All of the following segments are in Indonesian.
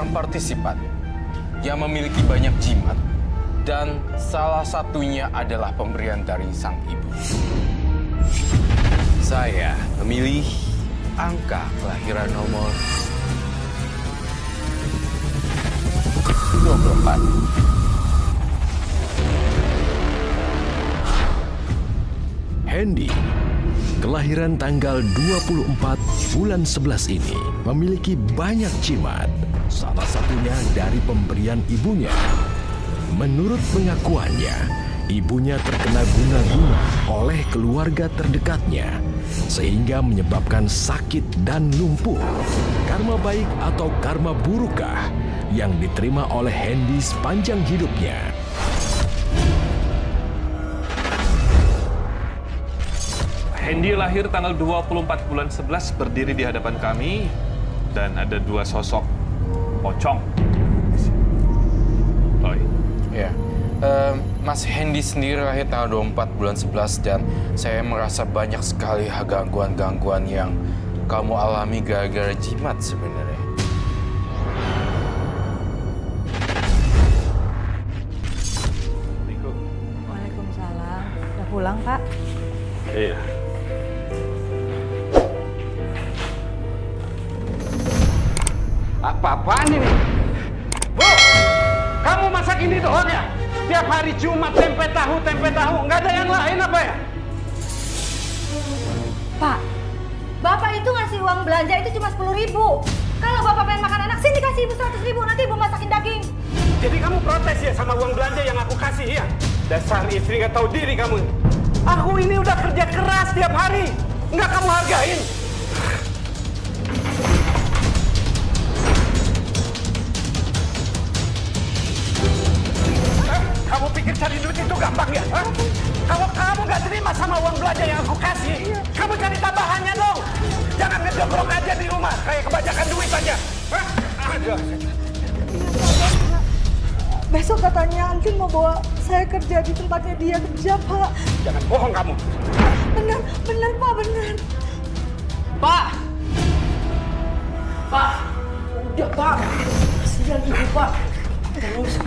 seorang partisipan yang memiliki banyak jimat dan salah satunya adalah pemberian dari sang ibu. Saya memilih angka kelahiran nomor 24. Hendy, kelahiran tanggal 24 bulan 11 ini, memiliki banyak jimat, salah satunya dari pemberian ibunya. Menurut pengakuannya, ibunya terkena guna-guna oleh keluarga terdekatnya, sehingga menyebabkan sakit dan lumpuh. Karma baik atau karma burukkah yang diterima oleh Hendy sepanjang hidupnya? Hendy lahir tanggal 24 bulan 11 berdiri di hadapan kami dan ada dua sosok pocong. Oi. Ya, Mas Hendy sendiri lahir tanggal 24 bulan 11 dan saya merasa banyak sekali gangguan-gangguan yang kamu alami gara-gara jimat sebenarnya. Waalaikumsalam. Udah pulang, Pak? Iya. Apa-apaan ini? Bu, kamu masak ini doang ya? Tiap hari cuma tempe tahu, nggak ada yang lain apa ya? Pak, Bapak itu ngasih uang belanja itu cuma 10.000. Kalau Bapak pengen makan enak, sini kasih Ibu 100.000, nanti Ibu masakin daging. Jadi kamu protes ya sama uang belanja yang aku kasih ya? Dasar istri nggak tahu diri kamu. Aku ini udah kerja keras tiap hari, nggak kamu hargain. Kamu pikir cari duit itu gampang ya? Hah? Kalau kamu nggak terima sama uang belanja yang aku kasih, kamu cari tambahannya dong. Jangan ngejogrok aja di rumah, kayak kebanyakan duit aja. Hah? Aduh. Besok katanya Antin mau bawa saya kerja di tempatnya dia kerja, Pak. Jangan bohong kamu. Bener, Pak, bener. Pak! Pak! Udah, Pak! Kasihan ibu, Pak. Terus.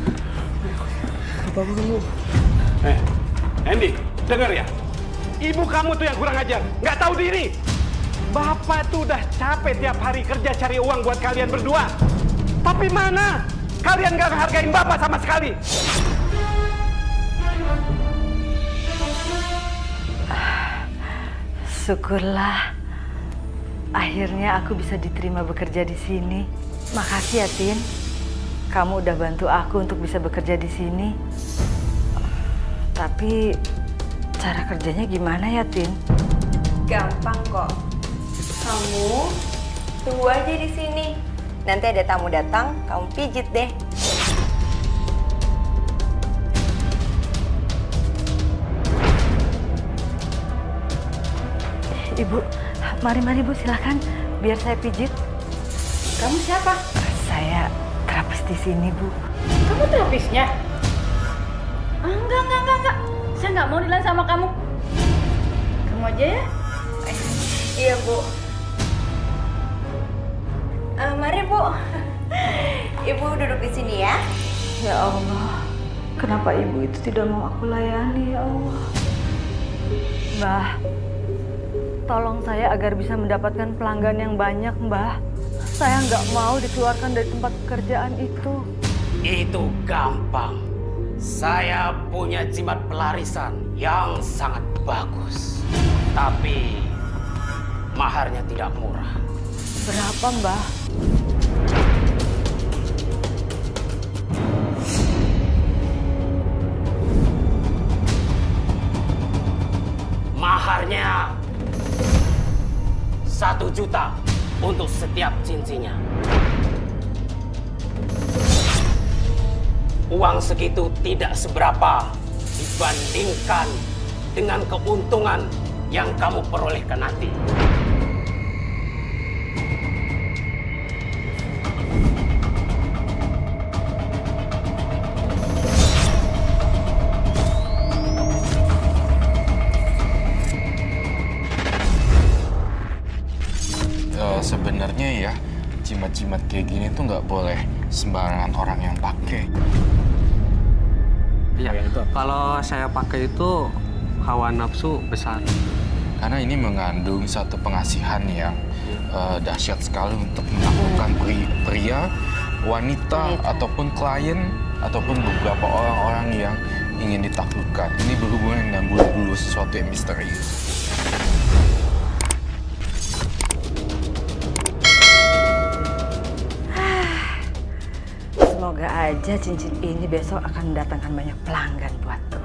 Hendy, dengar ya. Ibu kamu tuh yang kurang ajar, nggak tahu diri. Bapak tuh udah capek tiap hari kerja cari uang buat kalian berdua. Tapi mana? Kalian nggak hargain Bapak sama sekali. Syukurlah. Akhirnya aku bisa diterima bekerja di sini. Makasih ya, Tin. Kamu udah bantu aku untuk bisa bekerja di sini. Tapi cara kerjanya gimana ya, Tin? Gampang kok. Kamu tunggu aja di sini. Nanti ada tamu datang, kamu pijit deh. Ibu, mari Bu, silakan. Biar saya pijit. Kamu siapa? Saya terapis di sini, Bu. Kamu terapisnya? Enggak. Saya nggak mau dilan sama kamu. Kamu aja ya? Iya, Bu. Mari, Bu. Ibu duduk di sini ya. Ya Allah, kenapa ibu itu tidak mau aku layani, ya Allah? Mbah, tolong saya agar bisa mendapatkan pelanggan yang banyak, Mbah. Saya nggak mau dikeluarkan dari tempat pekerjaan itu. Itu gampang. Saya punya jimat pelarisan yang sangat bagus. Tapi maharnya tidak murah. Berapa, Mbah? Maharnya 1 juta untuk setiap cincinnya. Uang segitu tidak seberapa dibandingkan dengan keuntungan yang kamu perolehkan nanti. Sebenarnya ya, jimat-jimat kayak gini tuh nggak boleh sembarangan orang yang pakai. Iya, kalau saya pakai itu hawa nafsu besar. Karena ini mengandung satu pengasihan yang dahsyat sekali untuk menaklukkan pria, wanita, ataupun klien, ataupun beberapa orang-orang yang ingin ditaklukkan. Ini berhubungan dengan bulu-bulu sesuatu yang misterius. Semoga aja cincin ini besok akan mendatangkan banyak pelanggan buatku.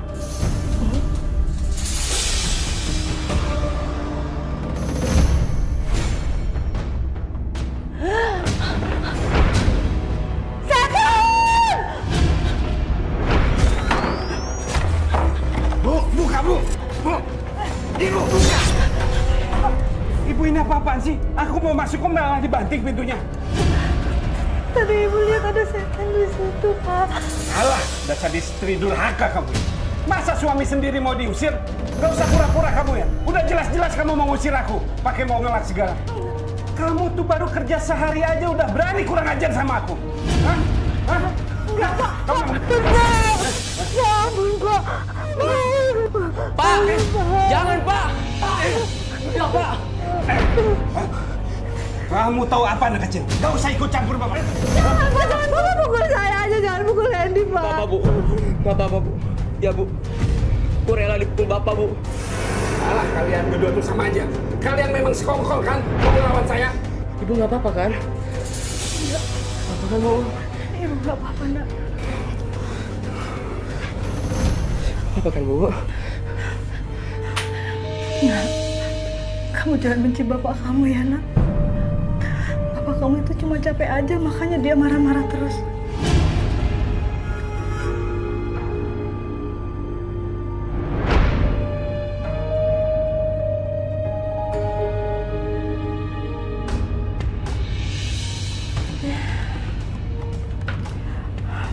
Bu, buka bu! Bu! Ibu, buka! Ibu ini apa-apaan sih? Aku mau masuk kok malah dibanting pintunya. Tadi ibu lihat ada setan di situ, Pak. Alah, dasar istri durhaka kamu. Masa suami sendiri mau diusir? Gak usah pura-pura kamu ya. Udah jelas-jelas kamu mau ngusir aku. Pakai mau ngelak segala. Kamu tuh baru kerja sehari aja udah berani kurang ajar sama aku. Hah? Hah? Enggak, Pak. Ya ampun, Pak. Pak, jangan Pak. Udah Pak. Kamu tahu apa anak kecil? Gak usah ikut campur bapak. Jangan, Pak. Jangan, Bapak pukul saya aja. Jangan pukul Hendy, Pak. Bapak Bu. Bapak Bu. Ya Bu. Aku rela dipukul Bapak Bu. Alah, kalian berdua tuh sama aja. Kalian memang sekongkol kan? Mau melawan saya? Ibu nggak apa-apa kan? Enggak. Apa kan mau? Ibu nggak apa-apa, nak. Apa kan Bu? Nak, kamu jangan benci bapak kamu ya, nak. Bapak kamu itu cuma capek aja, makanya dia marah-marah terus.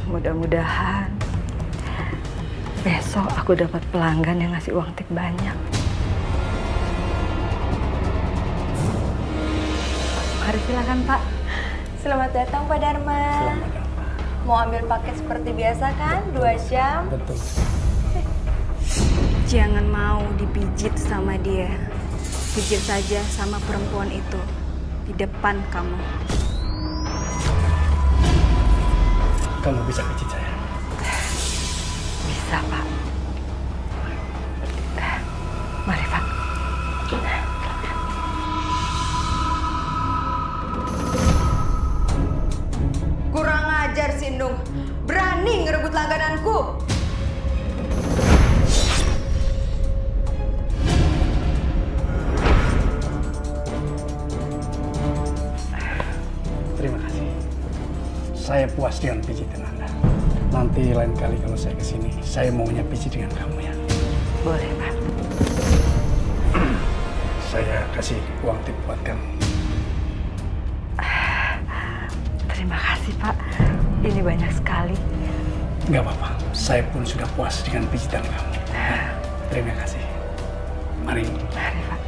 Mudah-mudahan besok aku dapat pelanggan yang ngasih uang tip banyak. Mari silakan, Pak. Selamat datang Pak Dharma. Mau ambil paket seperti biasa kan? 2 jam. Betul. Jangan mau dipijit sama dia. Pijit saja sama perempuan itu di depan kamu. Kamu bisa pijit saya. Bisa, Pak. Mari, Pak. Kurang ajar si Indung. Berani ngerebut langgananku. Terima kasih. Saya puas dengan pijitan Anda. Nanti lain kali kalau saya kesini, saya maunya pijit dengan kamu ya. Boleh, Pak. Saya kasih uang tip buat kamu. Terima kasih, Pak. Ini banyak sekali. Nggak apa-apa, saya pun sudah puas dengan pijitan kamu. Terima kasih. Mari. Mari, Pak.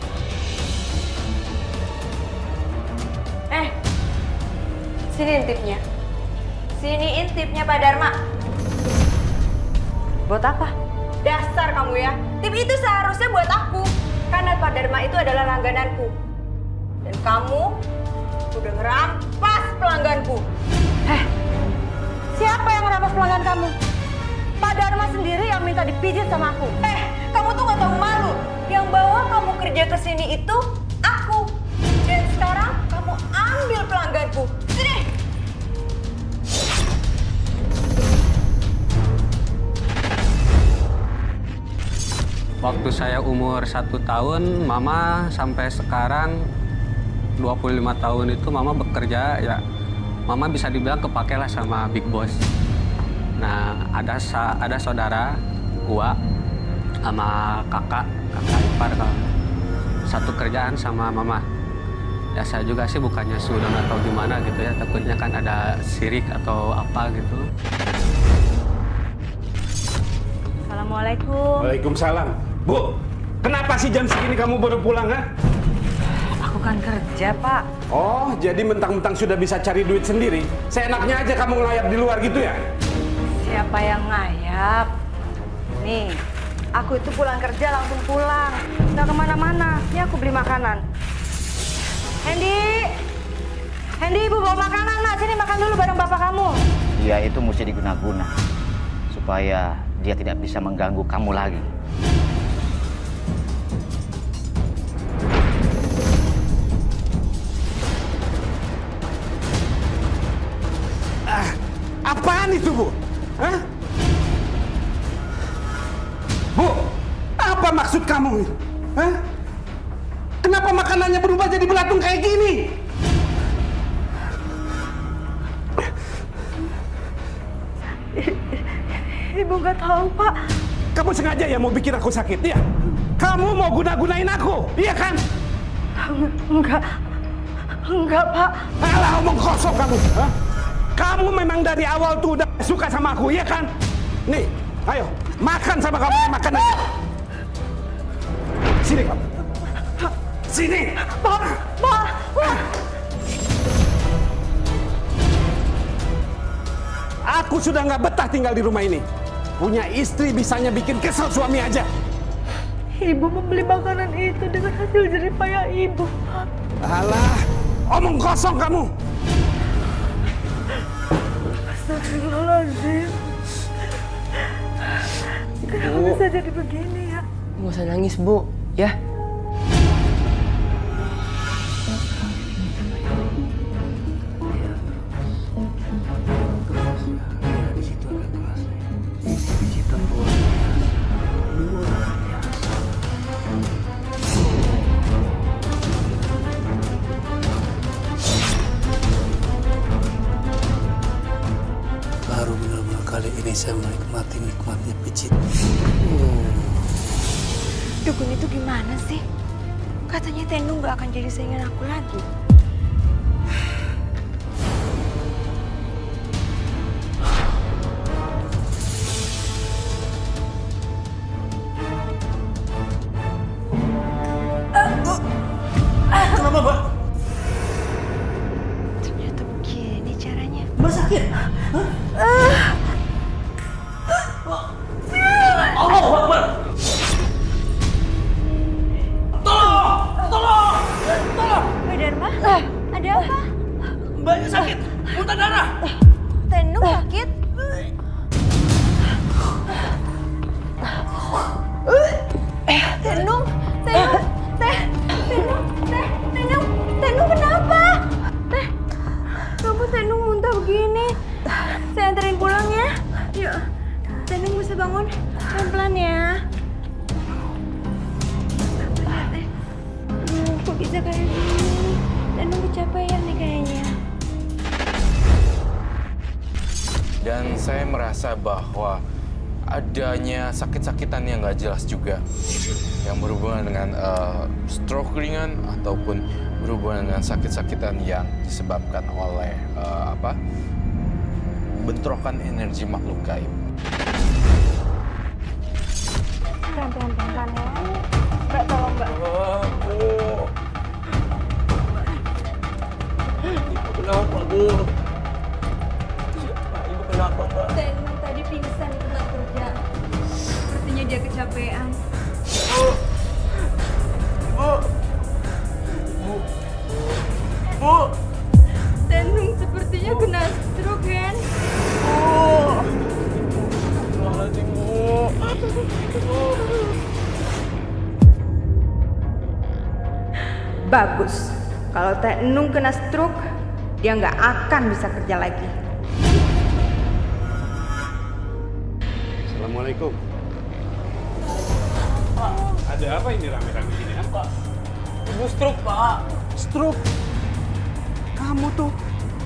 Sini intipnya. Sini intipnya Pak Dharma. Buat apa? Dasar kamu ya. Tip itu seharusnya buat aku. Karena Pak Dharma itu adalah langgananku. Dan kamu udah ngerampas pelangganku. Siapa yang merampas pelanggan kamu? Pak Dharma sendiri yang minta dipijit sama aku. Kamu tuh gak tahu malu. Yang bawa kamu kerja ke sini itu aku. Dan sekarang kamu ambil pelangganku. Sini. Waktu saya umur 1 tahun, Mama sampai sekarang 25 tahun itu Mama bekerja ya. Mama bisa dibilang kepake lah sama Big Boss. Nah, ada saudara gua sama kakak ipar satu kerjaan sama Mama. Ya saya juga sih bukannya sudah atau gimana gitu ya, takutnya kan ada sirik atau apa gitu. Assalamualaikum. Waalaikumsalam. Bu, kenapa sih jam segini kamu baru pulang, ha? Aku kan kerja, Pak. Oh, jadi mentang-mentang sudah bisa cari duit sendiri, seenaknya aja kamu ngelayap di luar gitu ya? Siapa yang ngayap? Nih, aku itu pulang kerja langsung pulang. Nggak kemana-mana. Ini aku beli makanan. Hendy! Hendy, Ibu bawa makanan, nak. Sini makan dulu bareng bapak kamu. Dia itu mesti diguna-guna supaya dia tidak bisa mengganggu kamu lagi. Apaan itu, Bu? Hah? Bu, apa maksud kamu? Hah? Kenapa makanannya berubah jadi belatung kayak gini? Ibu nggak tahu, Pak. Kamu sengaja ya mau bikin aku sakit, ya? Kamu mau guna-gunain aku, iya kan? Enggak, Pak. Alah, omong kosong kamu. Hah? Kamu memang dari awal tuh udah suka sama aku, iya kan? Nih, ayo, makan sama kamu, makan aja. Sini kamu. Sini. Pak. Aku sudah nggak betah tinggal di rumah ini. Punya istri bisanya bikin kesel suami aja. Ibu membeli makanan itu dengan hasil jerih payah ibu, Pak. Alah, omong kosong kamu. Astagfirullahaladzim. Kenapa bisa jadi begini ya? Nggak usah nangis, Bu. Ya. Baru benar-benar kali ini saya menikmati nikmatnya pijit. Dukun itu gimana sih? Katanya Tenung gak akan jadi saingan aku lagi. Kenapa, Mbak? Ternyata begini caranya. Mbak sakit? Allah Akbar! Tolong! Mbak Dharma, ada apa? Mbaknya sakit, muntah darah. Tenung sakit? Tenung kenapa? Kenapa Tenung muntah begini? Saya anterin pulang ya. Yuk, Tenung bisa bangun pelan-pelan ya. Kok bisa kayak gini? Tenung kecapean nih kayaknya. Dan saya merasa bahwa adanya sakit-sakitan yang nggak jelas juga yang berhubungan dengan stroke ringan ataupun berhubungan dengan sakit-sakitan yang disebabkan oleh bentrokan energi makhluk gaib. Pelan-pelan ya. Mbak, tolong Mbak. Ibu kenapa, Bu? Ibu kenapa, Mbak? Tenung tadi pingsan di tempat kerja. Sepertinya dia kecapean. Bu! Tenung sepertinya kena stroke, kan? Bagus. Kalau Tenung kena stroke, dia nggak akan bisa kerja lagi. Assalamualaikum. Pak, ada apa ini rame-rame gini, ya? Pak, Ibu stroke, Pak. stroke. Kamu tuh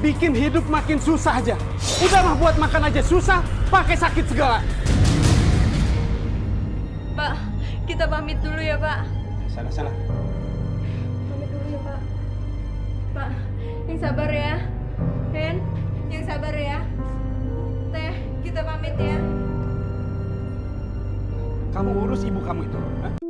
bikin hidup makin susah aja. Udah mah buat makan aja susah, pakai sakit segala. Pak, kita pamit dulu ya, Pak. Sana. Pamit dulu ya, Pak. Pak, yang sabar ya. Hen, yang sabar ya. Teh, kita pamit ya. Kamu urus ibu kamu itu. Hah?